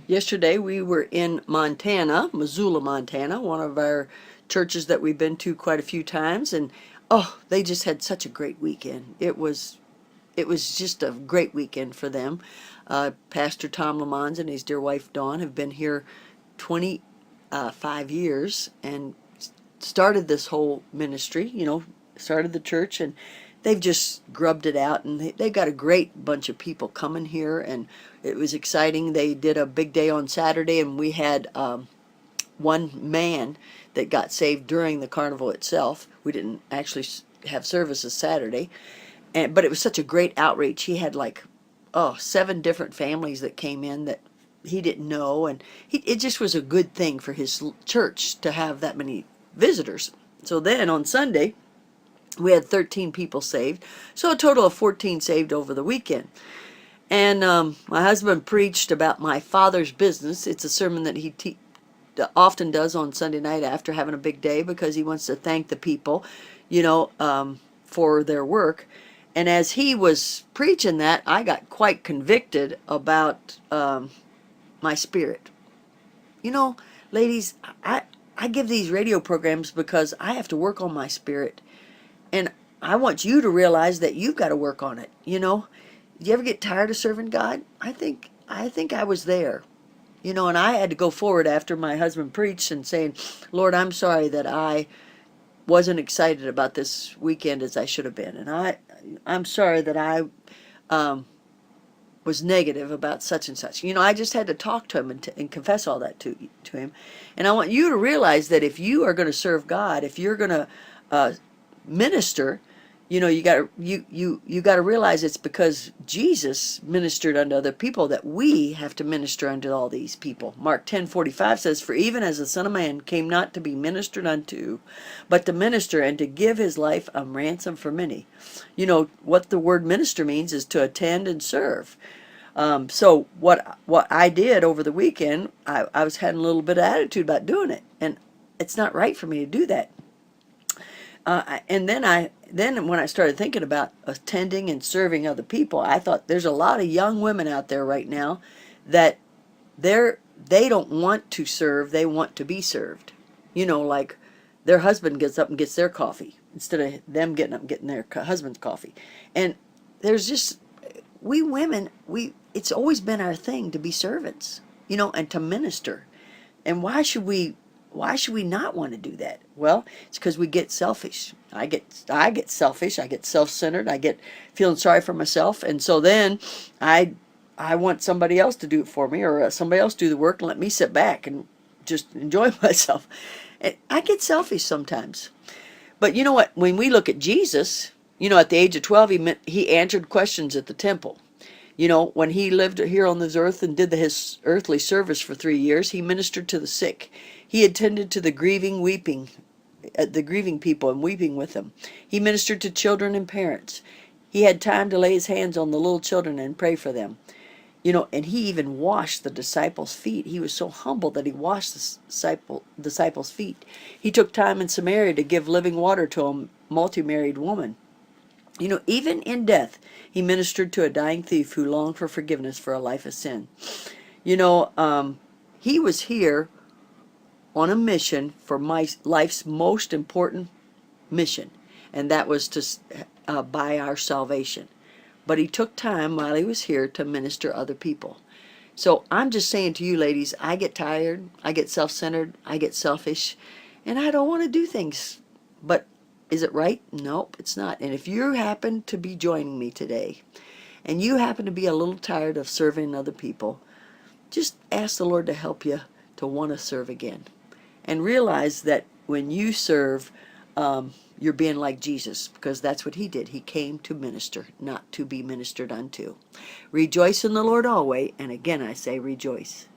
Yesterday we were in Montana, Missoula, Montana, one of our churches that we've been to quite a few times, and oh, they just had such a great weekend. It was just a great weekend for them. Pastor Tom Lamons and his dear wife Dawn have been here 25 years and started this whole ministry, started the church, and they've just grubbed it out, and they got a great bunch of people coming here, and it was exciting. They did a big day on Saturday, and we had one man that got saved during the carnival itself. We didn't actually have services Saturday, but it was such a great outreach. He had like, oh, 7 different families that came in that he didn't know, and it just was a good thing for his church to have that many visitors. So then on Sunday, we had 13 people saved, so a total of 14 saved over the weekend. And my husband preached about my father's business. It's a sermon that he often does on Sunday night after having a big day, because he wants to thank the people, for their work. And as he was preaching that, I got quite convicted about my spirit. You know, ladies, I give these radio programs because I have to work on my spirit. And I want you to realize that you've got to work on it. Do you ever get tired of serving God? I think I was there. And I had to go forward after my husband preached and saying, Lord, I'm sorry that I wasn't excited about this weekend as I should have been. And I'm sorry that I was negative about such and such. I just had to talk to him and confess all that to him. And I want you to realize that if you are going to serve God, if you're going to minister, you got to realize it's because Jesus ministered unto other people that we have to minister unto all these people. Mark 10:45 says, "For even as the Son of Man came not to be ministered unto, but to minister and to give his life a ransom for many." What the word minister means is to attend and serve. So what I did over the weekend, I was having a little bit of attitude about doing it, and it's not right for me to do that. And then when I started thinking about attending and serving other people, I thought there's a lot of young women out there right now that they don't want to serve, they want to be served. Like their husband gets up and gets their coffee instead of them getting up and getting their husband's coffee. And there's just, we women, it's always been our thing to be servants, and to minister. And why should we not want to do that? Well, it's because we get selfish. I get selfish. I get self-centered. I get feeling sorry for myself, and so then I want somebody else to do it for me, or somebody else do the work and let me sit back and just enjoy myself. And I get selfish sometimes. But you know what? When we look at Jesus, at the age of 12, he answered questions at the temple. When he lived here on this earth and did his earthly service for 3 years, he ministered to the sick. He attended to the grieving people and weeping with them. He ministered to children and parents. He had time to lay his hands on the little children and pray for them. And he even washed the disciples' feet. He was so humble that he washed the disciples' feet. He took time in Samaria to give living water to a multi-married woman. Even in death, he ministered to a dying thief who longed for forgiveness for a life of sin. He was here on a mission for my life's most important mission, and that was to buy our salvation. But he took time while he was here to minister other people. So I'm just saying to you ladies, I get tired, I get self-centered, I get selfish, and I don't want to do things. But is it right? Nope, it's not. And if you happen to be joining me today, and you happen to be a little tired of serving other people, just ask the Lord to help you to want to serve again. And realize that when you serve, you're being like Jesus, because that's what he did. He came to minister, not to be ministered unto. Rejoice in the Lord always, and again I say rejoice.